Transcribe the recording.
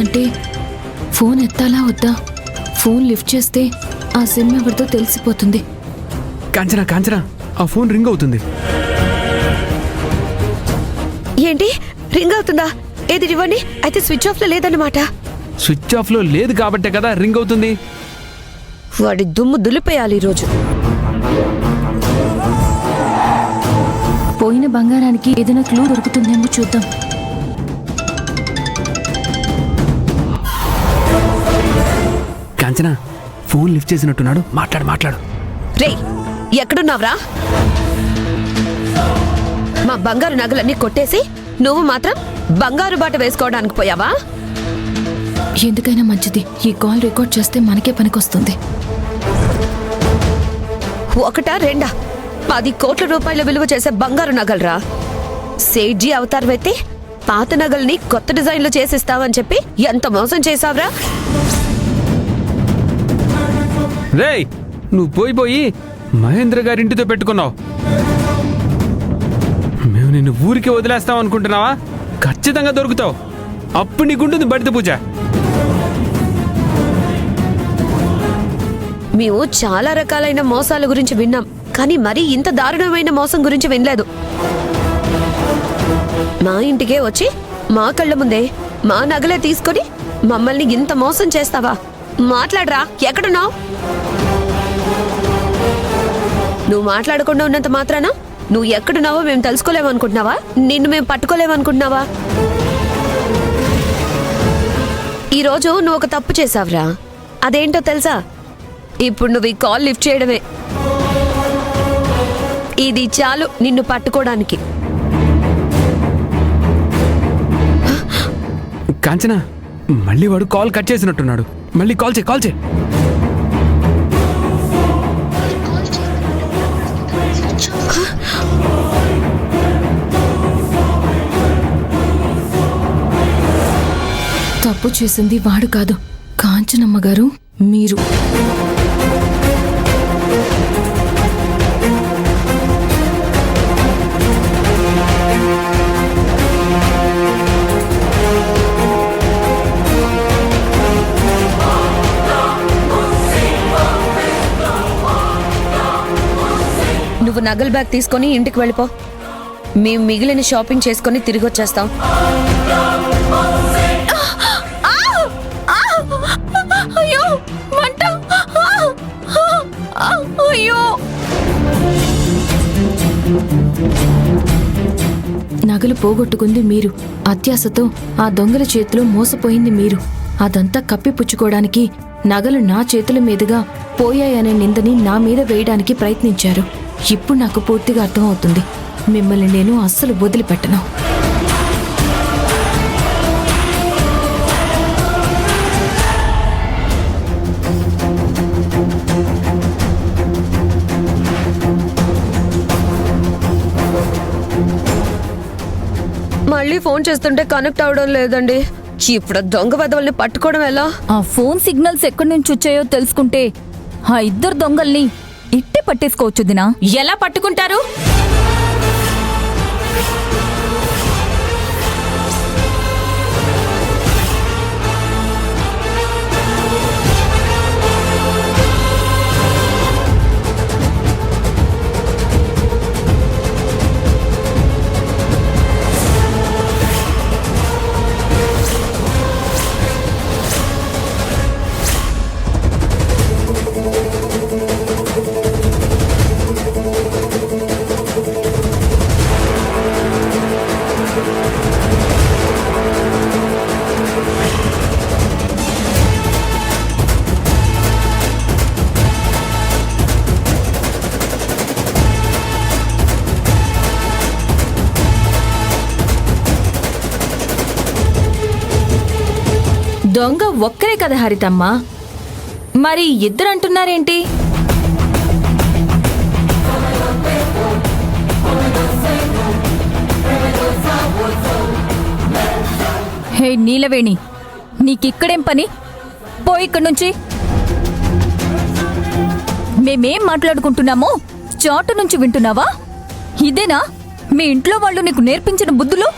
అంటే ఫోన్ ఎత్తాలా వద్దా? Phone lift చేస్తే ఆ సిమ్ ఎవరితో తెలిసిపోతుంది. కాంచనా కాంచనా, ఆ ఫోన్ రింగ్ అవుతుంది. ఏంటి రింగ్ అవుతుందా? ఏది ఇవ్వండి. అయితే స్విచ్ ఆఫ్ లో లేదన్నమాట. స్విచ్ ఆఫ్ లో లేదు కాబట్టే కదా రింగ్ అవుతుంది. వాడి దుమ్ము దులిపేయాలి ఈరోజు. పోయిన బంగారానికి ఏదైనా క్లూ దొరుకుతుందేమో చూద్దాం. కాంచనా, ఫోన్ లిఫ్ట్ చేసినట్టున్నాడు. మాట్లాడు. రే, ఎక్కడున్నావ్రా? మా బంగారు నగలన్నీ కొట్టేసి నువ్వు మాత్రం బంగారు బాట వేసుకోవడానికి పోయావా? ఎందుకైనా మంచిది, ఈ కాల్ రికార్డ్ చేస్తే మనకే పనికొస్తుంది. ఒకటా రెండా? 10 కోట్ల రూపాయల విలువ చేసే బంగారు నగలరా. సేట్జీ అవతారం ఎత్తి పాత నగల్ని కొత్త డిజైన్లు చేసిస్తావని చెప్పి ఎంత మోసం చేసావురా? రేయ్, నువ్వు పోయి మహేంద్ర గారింటితో పెట్టుకున్నావు. మేము నిన్ను ఊరికి వదిలేస్తాం అనుకుంటున్నావా? ఖచ్చితంగా దొరుకుతావు. అప్పుడు నీకుంటుంది బడిత పూజ. మేము చాలా రకాలైన మోసాల గురించి విన్నాం, కానీ మరీ ఇంత దారుణమైన మోసం గురించి వినలేదు. మా ఇంటికే వచ్చి మా కళ్ళ ముందే మా నగలే తీసుకొని మమ్మల్ని ఇంత మోసం చేస్తావా? మాట్లాడరా, ఎక్కడున్నావు? నువ్వు మాట్లాడకుండా ఉన్నంత మాత్రాన నువ్వు ఎక్కడున్నావో మేము తెలుసుకోలేమనుకుంటున్నావా? నిన్ను మేము పట్టుకోలేమనుకుంటున్నావా? ఈరోజు నువ్వు ఒక తప్పు చేసావురా. అదేంటో తెలుసా? ఇప్పుడు నువ్వు ఈ కాల్ లిఫ్ట్ చేయడమే. ఇది చాలు నిన్ను పట్టుకోవడానికి. కాంచనా, మళ్ళీ వాడు కాల్ కట్ చేసినట్టున్నాడు. మళ్ళీ కాల్ చేయి. తప్పు చేసింది వాడు కాదు, కాంచనమ్మ గారు, మీరు. నువ్వు నగల్ బ్యాగ్ తీసుకొని ఇంటికి వెళ్ళిపో. మేము మిగిలిన షాపింగ్ చేసుకొని తిరిగి వచ్చేస్తాం. నగలు పోగొట్టుకుంది మీరు. అత్యాశతో ఆ దొంగల చేతిలో మోసపోయింది మీరు. అదంతా కప్పిపుచ్చుకోవడానికి నగలు నా చేతుల మీదుగా పోయాయనే నిందని నా మీద వేయడానికి ప్రయత్నించారు. ఇప్పుడు నాకు పూర్తిగా అర్థమవుతుంది. మిమ్మల్ని నేను అస్సలు వదిలిపెట్టను. మళ్ళీ ఫోన్ చేస్తుంటే కనెక్ట్ అవడం లేదండి. ఇప్పుడు దొంగ వెధవల్ని పట్టుకోవడం ఎలా? ఆ ఫోన్ సిగ్నల్స్ ఎక్కడి నుంచి వచ్చాయో తెలుసుకుంటే ఆ ఇద్దరు దొంగల్ని ఇట్టే పట్టేసుకోవచ్చు దినా. ఎలా పట్టుకుంటారు? దొంగ ఒక్కరే కదా హరితమ్మ, మరి ఇద్దరు అంటున్నారేంటి? హే నీలవేణి, నీకిక్కడేం పని? పో ఇక్కడి నుంచి. మేమేం మాట్లాడుకుంటున్నామో చాటు నుంచి వింటున్నావా? ఇదేనా మీ ఇంట్లో వాళ్ళు నీకు నేర్పించిన బుద్ధులు?